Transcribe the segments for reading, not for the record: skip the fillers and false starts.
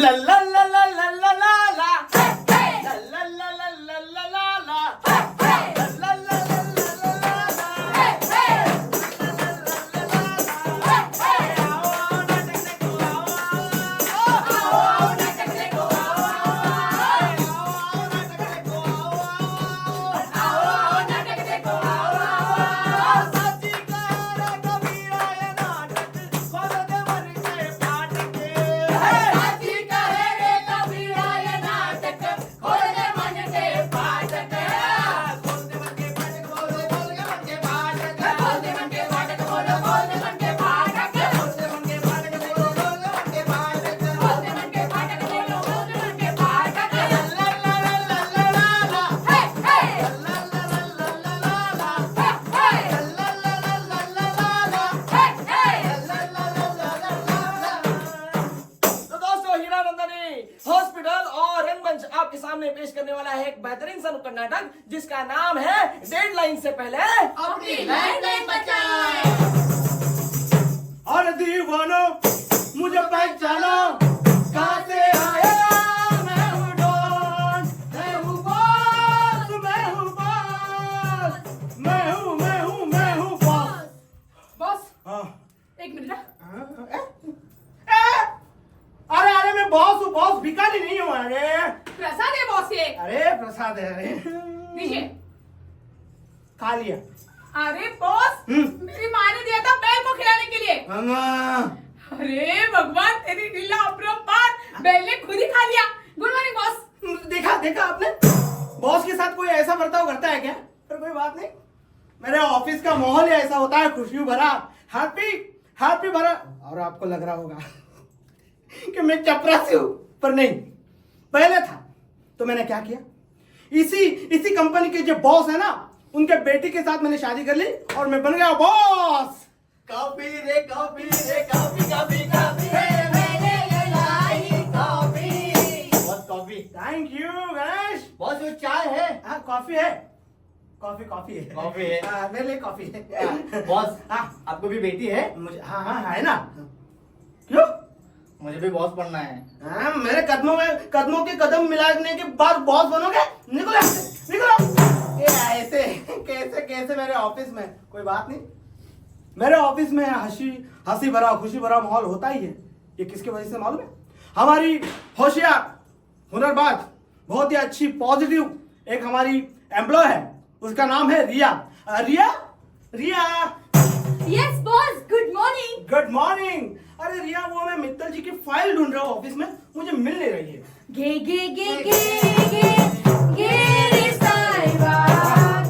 ला ला ला ला ला ला ला ला ला ला ला ला ला ला ला ला ला ला आपके सामने पेश करने वाला है एक बेहतरीन सा नुक्कड़ नाटक जिसका नाम है डेडलाइन से पहले अपनी लैंडलाइन बचाएं। और दीवानो मुझे पहचानो कहाँ से आया मैं हूँ डॉन मैं हूँ बॉस मैं हूँ बॉस मैं हूँ बॉस बॉस हाँ एक मिनट अरे अरे मैं बॉस हूँ बॉस भिखारी नहीं हूँ अरे प्रसाद है बॉस ये। अरे प्रसाद है अरे दीजिए। खा लिया अरे बॉस मेरी माँ ने दिया था बैल को खिलाने के लिए। अरे भगवान तेरी लीला अपरंपार, बैल ने खुद ही खा लिया। Good morning boss. देखा देखा आपने बॉस के साथ कोई ऐसा बर्ताव करता है क्या? पर कोई बात नहीं, मेरे ऑफिस का माहौल ही ऐसा होता है, खुशियों भरा, हैप्पी हैप्पी भरा। और आपको लग रहा होगा कि मैं चपरासी हूं, पर नहीं, पहले था तो मैंने क्या किया, इसी कंपनी के जो बॉस है ना, उनके बेटी के साथ मैंने शादी कर ली और मैं बन गया बॉस। कॉफी रे कॉफी रे कॉफी कॉफी कॉफी रे मैंने ये लाई कॉफी। बस कॉफी। Thank you Ganesh. बस वो चाय है। हाँ कॉफी है, कॉफी है, कॉफी है। मेरे लिए कॉफी है। बॉस हाँ आपको भी बेटी है? मुझे हाँ हाँ है ना। क्यों? मुझे भी बॉस बनना है। हाँ, मेरे कदमों के कदम मिलाने के बाद बॉस बनोगे? निकलो यहाँ से, निकलो। ये ऐसे कैसे मेरे ऑफिस में? कोई बात नहीं, मेरे ऑफिस में हंसी भरा खुशी भरा माहौल होता ही है। ये किसकी वजह से मालूम है? हमारी होशियार हुनरबाज, बहुत ही अच्छी पॉजिटिव एक हमारी एम्प्लॉय है, उसका नाम है Riya. Riya yes boss, good morning. Good morning. अरे रिया, वो मैं मित्तल जी की फाइल ढूंढ रहा हूँ ऑफिस में, मुझे मिल नहीं रही है। गे गे गे गे गे रे साहिबा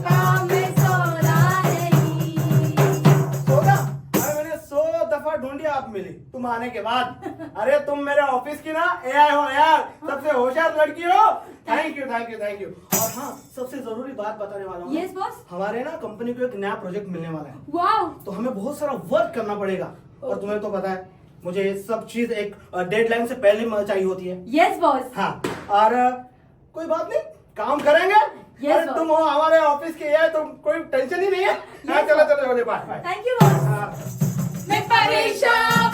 काम में सोना नहीं। सोना? अरे मैंने 100 दफा ढूंढी, आप मिली तुम आने के बाद। अरे तुम मेरे ऑफिस की ना एआई हो यार, सबसे होशियार लड़की हो। Thank you. और हाँ, सबसे जरूरी बात बताने वाला हूँ। Yes boss. हमारे ना कंपनी को एक नया प्रोजेक्ट मिलने वाला है, वाओ। तो हमें बहुत सारा वर्क करना पड़ेगा। और तुम्हें तो पता है, मुझे ये सब चीज एक डेडलाइन से पहले चाहिए होती है। Yes boss. हाँ, और कोई बात नहीं, काम करेंगे। Yes, अरे boss. तुम हो हमारे ऑफिस के, है तो कोई टेंशन ही नहीं है। हाँ, चलो बाय। Thank you boss. मैं परेशान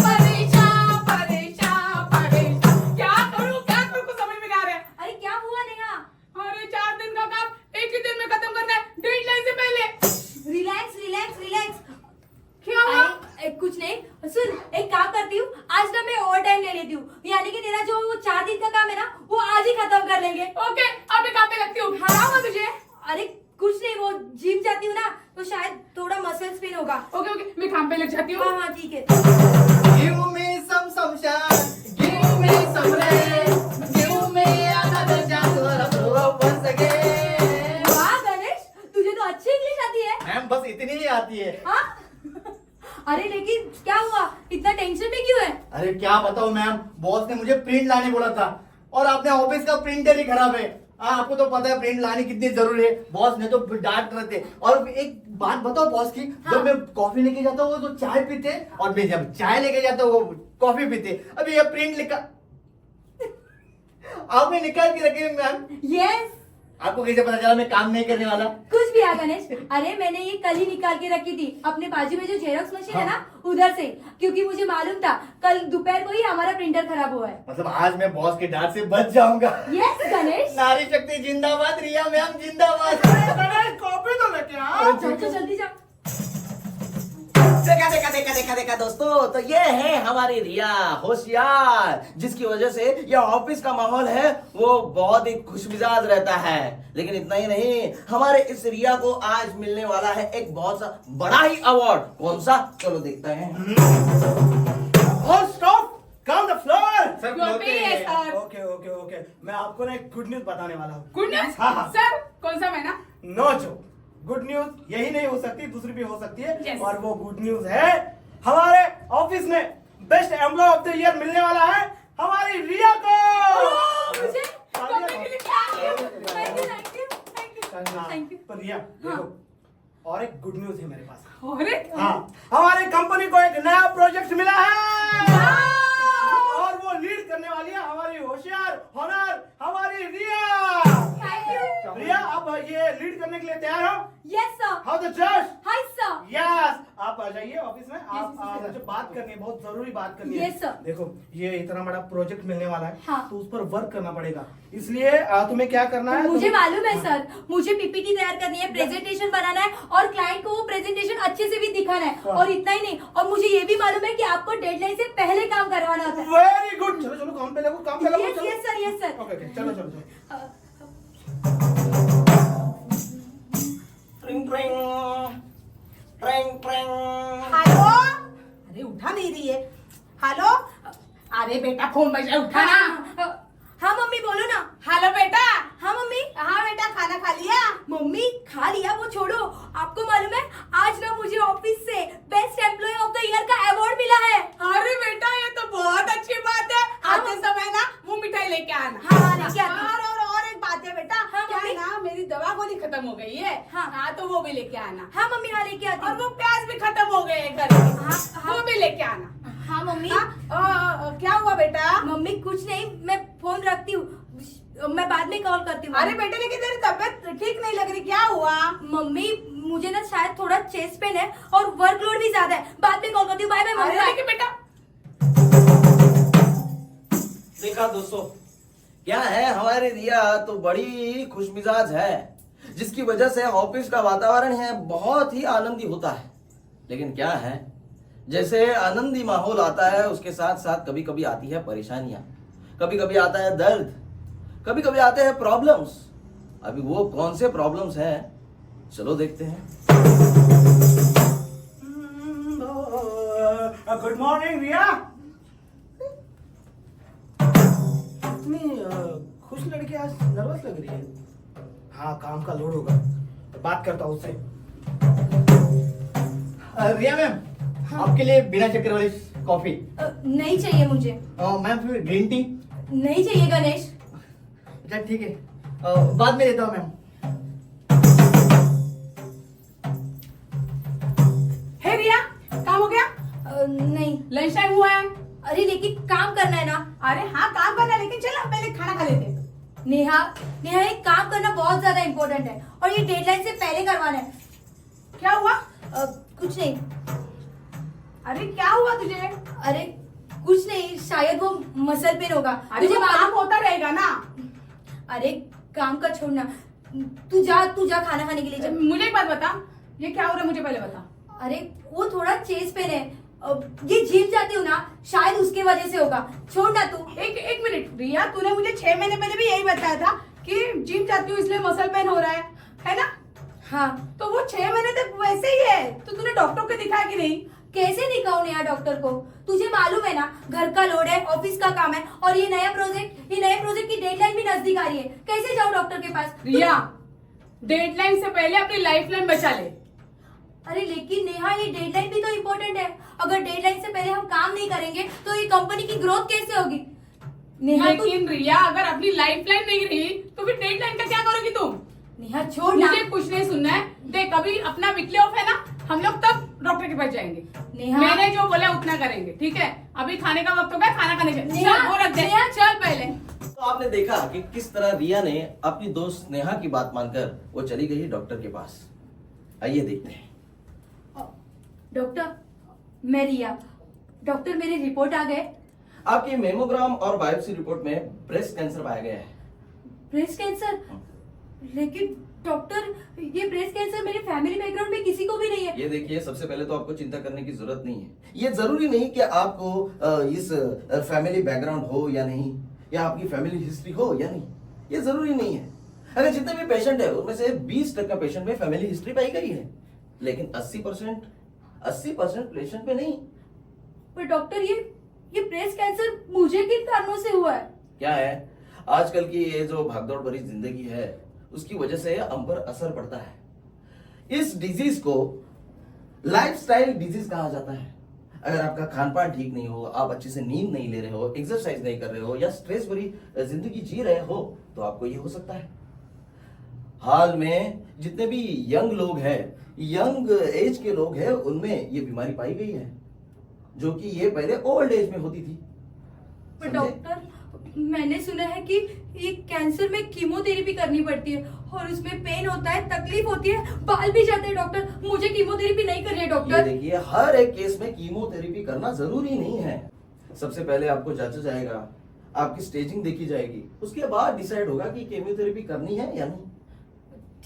क्या करूं कुछ समझ में नहीं आ रहा है। अरे क्या हुआ नेहा? अरे 4 दिन का काम एक ही दिन में खत्म करना है, डेडलाइन से पहले। रिलैक्स। क्या हुआ? कुछ नहीं, सुन, एक काम करती हूँ, आज ना मैं ओवर टाइम ले लेती हूँ, यानी कि तेरा जो 4 दिन का काम है ना, वो आज ही खत्म कर लेंगे। ओके, अब मैं काम पे लगती हूँ। हराऊंगा तुझे? अरे कुछ नहीं, वो जिम जाती हूँ ना, तो शायद थोड़ा मसल स्पिन होगा। ओके, मैं काम पे लग जाती हूँ। हाँ ठीक है। Give me some sunshine, give me some rain, give me another chance to grow up once again। वाह गणेश, तुझे तो अच्छी इंग्लिश आती है। मैम बस इतनी ही आती है। हाँ? अरे लेकिन क्या हुआ, इतना टेंशन में क्यों है? अरे क्या बताऊं मैम, बॉस ने मुझे प्रिंट लाने बोला था और अपने ऑफिस का प्रिंटर ही खराब है। आपको तो पता है प्रिंट लाने कितनी जरूरी है, बॉस ने तो डांट रहे थे। और एक बात बताओ बॉस की, हाँ। जब मैं कॉफी लेके जाता हूँ वो तो चाय पीते और मैं जब चाय लेके जाता हूँ वो कॉफी पीते। अभी ये प्रिंट लिखा आपने निकाल के रखे मैम। यस, आपको कैसे पता चला मैं काम नहीं करने वाला? कुछ भी गणेश, अरे मैंने ये कल ही निकाल के रखी थी अपने बाजू में जो जेरोक्स मशीन है ना उधर से, क्योंकि मुझे मालूम था कल दोपहर को ही हमारा प्रिंटर खराब हुआ है। मतलब आज मैं बॉस के डांट से बच जाऊंगा। यस गणेश। नारी शक्ति जिंदाबाद, रिया मैम जिंदाबाद। कॉपी तो लेके आओ। चलो जल्दी जाओ। देखा देखा देखा देखा देखा दोस्तों, तो ये है हमारी रिया होशियार, जिसकी वजह से ये ऑफिस का माहौल है वो बहुत ही खुशमिजाज रहता है। लेकिन इतना ही नहीं, हमारे इस रिया को आज मिलने वाला है एक बहुत सा बड़ा ही अवार्ड। कौन सा, चलो देखते हैं। और stop, come the floor. Sir Your pay है, सर। ओके ओके ओके, मैं आपको ना एक गुड न्यूज बताने वाला हूँ। गुड न्यूज हाँ, हाँ। सर, कौन सा महीना? नो जो गुड न्यूज यही नहीं हो सकती, दूसरी भी हो सकती है। Yes. और वो गुड न्यूज है हमारे ऑफिस में best employee of the year मिलने वाला है हमारी रिया को। मुझे थैंक यू। तो रिया देखो, और एक गुड न्यूज है मेरे पास। अरे हाँ, हमारी कंपनी को एक नया प्रोजेक्ट मिला है और वो लीड करने वाली है हमारी होशियार हॉनर हमारी रिया। रिया, आप ये लीड करने के लिए तैयार हो? Yes sir. हाउ द जज? Hi sir. यस, आप आ जाइए ऑफिस में। आप yes, मुझे बात करनी है, बहुत जरूरी बात करनी है। Yes, sir. देखो, ये इतना बड़ा प्रोजेक्ट मिलने वाला है, हाँ. तो उस पर वर्क करना पड़ेगा। इसलिए तुम्हें क्या करना है? मुझे मालूम है सर, मुझे पीपीटी तैयार करनी है, प्रेजेंटेशन बनाना है और क्लाइंट को वो प्रेजेंटेशन अच्छे से भी दिखाना है। हाँ. और इतना ही नहीं, और मुझे ये भी मालूम है कि आपको डेडलाइन से पहले काम करवाना होता है। वेरी गुड, चलो चलो काम पे लगो, काम पे लगो। Yes yes sir, yes sir. Okay okay, चलो चलो चलो। ट्रिंग ट्रिंग ट्रिंग ट्रिंग। हेलो, अरे उठा नहीं रही है। हेलो, अरे बेटा फोन बजा, उठा ना। हाँ मम्मी बोलो ना। हेलो बेटा। हाँ मम्मी। हाँ बेटा, खाना खा लिया? मम्मी खा लिया, वो छोड़ो। आपको मालूम है आज ना मुझे ऑफिस से best employee of the year का अवार्ड मिला है। अरे बेटा, ये तो बहुत अच्छी बात है। आते समय ना मुंह मिठाई लेके आना। हाँ, लेके आती हूँ। और एक बात है बेटा, हाँ, क्या मम्मी? है ना, मेरी दवा गोली खत्म हो गई है। हाँ। तो वो भी लेके आना। हाँ मम्मी, हाँ लेके आती और हूँ। वो प्याज भी खत्म हो गए हैं घर में। हाँ। वो भी लेके आना। हाँ मम्मी। क्या हुआ बेटा? मम्मी कुछ नहीं, मैं फोन रखती हूँ, मैं बाद में कॉल करती हूँ। अरे बेटे, लेकिन तेरी तबीयत ठीक नहीं लग रही, क्या हुआ? मम्मी मुझे ना शायद थोड़ा चेस्ट पेन है और वर्कलोड भी ज्यादा है, बाद में कॉल करती हूँ। Bye bye mummy. अरे लेकिन बेटा, देखा दोस्तों, क्या है, हमारी रिया तो बड़ी खुशमिजाज है, जिसकी वजह से ऑफिस का वातावरण है बहुत ही आनंदी होता है। लेकिन क्या है, जैसे आनंदी माहौल आता है उसके साथ साथ कभी कभी आती है परेशानियां, कभी कभी आता है दर्द, कभी कभी आते हैं प्रॉब्लम्स। अभी वो कौन से प्रॉब्लम्स हैं, चलो देखते हैं। गुड मॉर्निंग रिया। इतनी खुश लड़की आज नर्वस लग रही है। हाँ, काम का लोड होगा, बात करता हूँ उससे। रिया मैम, आपके लिए बिना शक्कर वाली कॉफी। नहीं चाहिए मुझे। मैम फिर ग्रीन टी। नहीं चाहिए गणेश। अच्छा ठीक है, बाद में देता हूँ मैम। हे रिया, काम हो गया? नहीं। लंच टाइम हुआ है। अरे लेकिन काम करना है ना। अरे हाँ, काम करना है, लेकिन चल हम पहले खाना खा लेते हैं। नेहा, नेहा एक काम करना बहुत ज्यादा इम्पोर्टेंट है और ये डेडलाइन से पहले करवाना है। क्या हुआ? कुछ नहीं। अरे क्या हुआ तुझे? अरे कुछ नहीं, शायद वो मसल पेन होगा। अरे तुझे वो काम मालूम? होता रहेगा ना। अरे काम का छोड़ना, तू जा खाना खाने के लिए जा। मुझे एक बात बता, ये क्या हो रहा है, मुझे पहले बता। अरे वो थोड़ा चेस्ट पेन है, ये जिम जाती हूँ ना, शायद उसके वजह से होगा। छोड़ ना तू। एक मिनट रिया, तूने मुझे 6 महीने पहले भी यही बताया था कि जिम जाती हूँ इसलिए मसल पेन हो रहा है ना? हाँ, तो वो 6 महीने तक वैसे ही है, तो तूने डॉक्टर को दिखाया कि नहीं? कैसे दिखाऊं नेहा डॉक्टर को? तुझे मालूम है ना, घर का लोड है, ऑफिस का काम है और ये नए प्रोजेक्ट की डेडलाइन भी नजदीक आ रही है। कैसे जाऊं डॉक्टर के पास? रिया, डेडलाइन से पहले अपनी लाइफ लाइन बचा ले। अरे लेकिन नेहा, ये डेडलाइन भी तो इम्पोर्टेंट है। अगर डेडलाइन से पहले हम काम नहीं करेंगे तो ये कंपनी की ग्रोथ कैसे होगी? नेहा लेकिन रिया, अगर अपनी लाइफ लाइन नहीं रही तो फिर डेडलाइन का क्या करोगी तुम? नेहा छोड़ ना। मुझे कुछ नहीं सुनना है। देख, अभी अपना वीकली ऑफ है ना, हम लोग तब डॉक्टर के पास जाएंगे। नेहा, मैंने जो बोला उतना करेंगे, ठीक है? अभी खाने का वक्त हो गया, खाना खाने चल। नेहा, चल, वो रख दे, नेहा। चल पहले। तो आपने देखा कि किस तरह रिया ने अपनी दोस्त नेहा की बात मानकर वो चली गई डॉक्टर के पास। आइए देखते हैं। डॉक्टर, मैं रिया। डॉक्टर, मेरी रिपोर्ट आ गए। आपकी मेमोग्राम और बायोप्सी रिपोर्ट में ब्रेस्ट कैंसर पाया गया है। Breast cancer? लेकिन डॉक्टर, ये ब्रेस्ट कैंसर मेरे फैमिली बैकग्राउंड में किसी को भी नहीं है। ये देखिए, सबसे पहले तो आपको चिंता करने की जरूरत नहीं है। ये जरूरी नहीं कि आपको इस फैमिली बैकग्राउंड हो या नहीं, या आपकी फैमिली हिस्ट्री हो या नहीं, ये जरूरी नहीं है। अगर जितने भी पेशेंट है उनमें से 20% पेशेंट में फैमिली हिस्ट्री पाई गई है, लेकिन 80% पेशेंट में नहीं। पर डॉक्टर, ये ब्रेस्ट कैंसर मुझे किन कारणों से हुआ है? क्या है, आजकल की ये जो भागदौड़ भरी जिंदगी है उसकी वजह से हम पर असर पड़ता है। इस डिजीज को लाइफस्टाइल डिजीज कहा जाता है। अगर आपका खान पान ठीक नहीं हो, आप अच्छे से नींद नहीं ले रहे हो, एक्सरसाइज नहीं कर रहे हो, या स्ट्रेस भरी जिंदगी जी रहे हो, तो आपको ये हो सकता है। हाल में जितने भी यंग लोग हैं, यंग एज के लोग हैं, उनमें ये बीमारी पाई गई है, जो कि ये पहले ओल्ड एज में होती थी। पर डॉक्टर, मैंने सुना है कि ये कैंसर में कीमोथेरेपी करनी पड़ती है और उसमें पेन होता है, तकलीफ होती है, बाल भी जाते हैं। डॉक्टर, मुझे कीमोथेरेपी नहीं करनी है। ये डॉक्टर देखिए, हर एक केस में कीमोथेरेपी करना जरूरी नहीं है। सबसे पहले आपको जांचा जाएगा, आपकी स्टेजिंग देखी जाएगी, उसके बाद डिसाइड होगा कि कीमोथेरेपी करनी है या नहीं।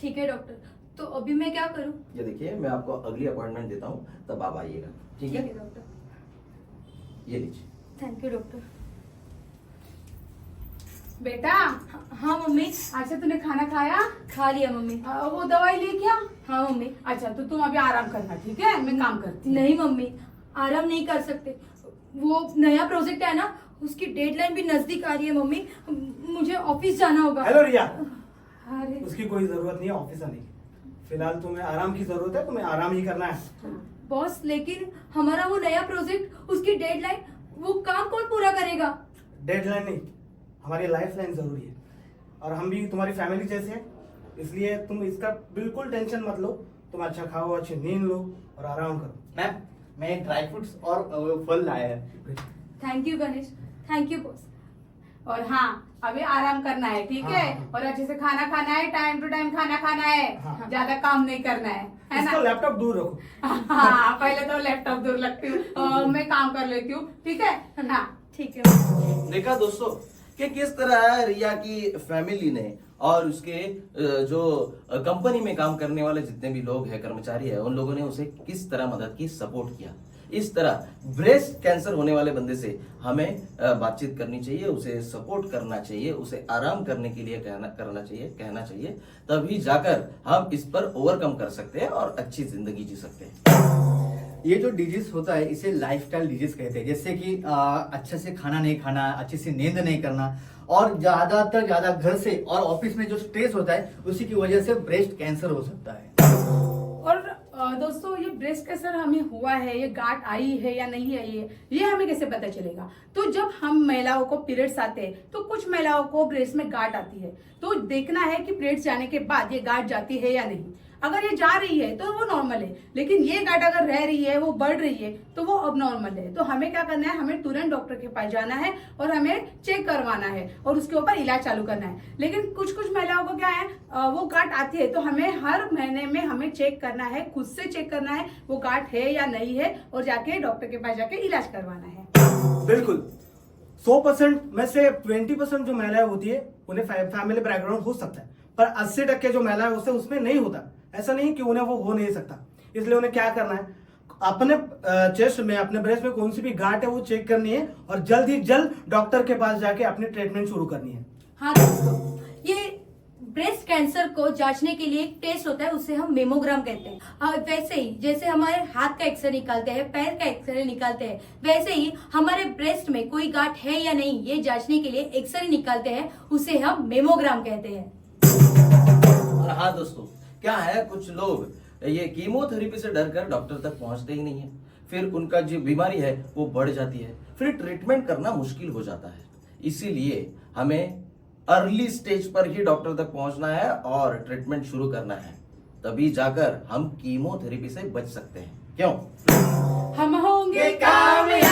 ठीक है डॉक्टर, तो अभी मैं क्या करूं? ये देखिए, मैं आपको अगली अपॉइंटमेंट देता हूँ, तब आप आइएगा। ठीक है? डॉक्टर। ये लीजिए। Thank you doctor. बेटा, हाँ मम्मी। अच्छा तूने खाना खाया? खा लिया मम्मी। वो दवाई ले क्या? हाँ मम्मी। अच्छा तो तुम अभी आराम करना, ठीक है? मैं काम करती हूँ। नहीं मम्मी, आराम नहीं कर सकते। वो नया प्रोजेक्ट है ना, उसकी डेडलाइन भी नजदीक आ रही है मम्मी। मुझे ऑफिस जाना होगा। हेलो रिया, अरे उसकी कोई जरूरत नहीं है ऑफिस आने की। फिलहाल तुम्हें आराम की जरूरत है, तुम्हें आराम ही करना है। बॉस, लेकिन हमारा वो नया प्रोजेक्ट, उसकी डेडलाइन, वो काम कौन पूरा करेगा? डेडलाइन नहीं, हमारी लाइफ लाइन जरूरी है, और हम भी तुम्हारी फैमिली जैसे हैं, इसलिए तुम इसका बिल्कुल टेंशन मत लो। तुम अच्छा खाओ, अच्छी नींद लो और आराम करो। मैम, मैं ड्राई फ्रूट्स और फल लाया है। Thank you Ganesh, thank you boss. और हाँ, अभी आराम करना है, ठीक हाँ, है? हाँ। और अच्छे से खाना खाना है, टाइम टू टाइम खाना खाना है, हाँ। ज्यादा काम नहीं करना है इसका ना? लैपटॉप दूर रखो। हाँ, पहले तो लैपटॉप दूर लगती हूँ, मैं काम कर लेती हूँ, ठीक है? हाँ। ठीक है। देखा दोस्तों कि किस तरह रिया की फैमिली ने और उसके जो कंपनी में काम करने वाले जितने भी लोग हैं, कर्मचारी हैं, उन लोगों ने उसे किस तरह मदद की, सपोर्ट किया। इस तरह ब्रेस्ट कैंसर होने वाले बंदे से हमें बातचीत करनी चाहिए, उसे सपोर्ट करना चाहिए, उसे आराम करने के लिए कहना चाहिए, तभी जाकर हम इस पर ओवरकम कर सकते हैं और अच्छी जिंदगी जी सकते हैं। ये जो डिजीज होता है इसे लाइफस्टाइल डिजीज कहते हैं, जैसे कि अच्छे से खाना नहीं खाना, अच्छे से नींद नहीं करना, और ज्यादातर ज्यादा घर से और ऑफिस में जो स्ट्रेस होता है उसी की वजह से ब्रेस्ट कैंसर हो सकता है। और दोस्तों, ये ब्रेस्ट कैंसर हमें हुआ है, ये गांठ आई है या नहीं आई है, ये हमें कैसे पता चलेगा? तो जब हम महिलाओं को पीरियड्स आते हैं तो कुछ महिलाओं को ब्रेस्ट में गांठ आती है, तो देखना है कि पीरियड्स जाने के बाद ये गांठ जाती है या नहीं। अगर ये जा रही है तो वो नॉर्मल है, लेकिन ये गांठ अगर रह रही है, वो बढ़ रही है, तो वो अब नॉर्मल है। तो हमें क्या करना है? हमें तुरंत डॉक्टर के पास जाना है और हमें चेक करवाना है और उसके ऊपर इलाज चालू करना है। लेकिन कुछ कुछ महिलाओं को क्या है, वो गांठ आती है तो हमें हर महीने में हमें चेक करना है, खुद से चेक करना है वो गांठ है या नहीं है, और जाके डॉक्टर के पास जाके इलाज करवाना है। बिल्कुल, 100% में से 20% जो महिलाएं होती है उन्हें फैमिली बैकग्राउंड हो सकता है, पर 80% जो महिलाएं होते हैं उसमें नहीं होता। ऐसा नहीं कि उन्हें वो हो नहीं सकता। इसलिए उन्हें क्या करना है, अपने चेस्ट में, अपने ब्रेस्ट में कौन सी भी गांठ है वो चेक करनी है और जल्द ही जल्द डॉक्टर के पास जाके अपनी ट्रीटमेंट शुरू करनी है। हाँ दोस्तों, ये ब्रेस्ट कैंसर को जांचने के लिए एक टेस्ट होता है, उसे हम मेमोग्राम कहते हैं। वैसे ही जैसे हमारे हाथ का एक्सरे निकालते हैं, पैर का एक्सरे निकालते हैं, वैसे ही हमारे ब्रेस्ट में कोई गांठ है या नहीं ये जांचने के लिए एक्सरे निकालते हैं, उसे हम मेमोग्राम कहते हैं। और हाँ दोस्तों, क्या है, कुछ लोग ये कीमोथेरेपी से डरकर डॉक्टर तक पहुंचते ही नहीं है, फिर उनका जो बीमारी है वो बढ़ जाती है, फिर ट्रीटमेंट करना मुश्किल हो जाता है। इसीलिए हमें अर्ली स्टेज पर ही डॉक्टर तक पहुंचना है और ट्रीटमेंट शुरू करना है, तभी जाकर हम कीमोथेरेपी से बच सकते हैं। क्यों? हम होंगे कामयाब।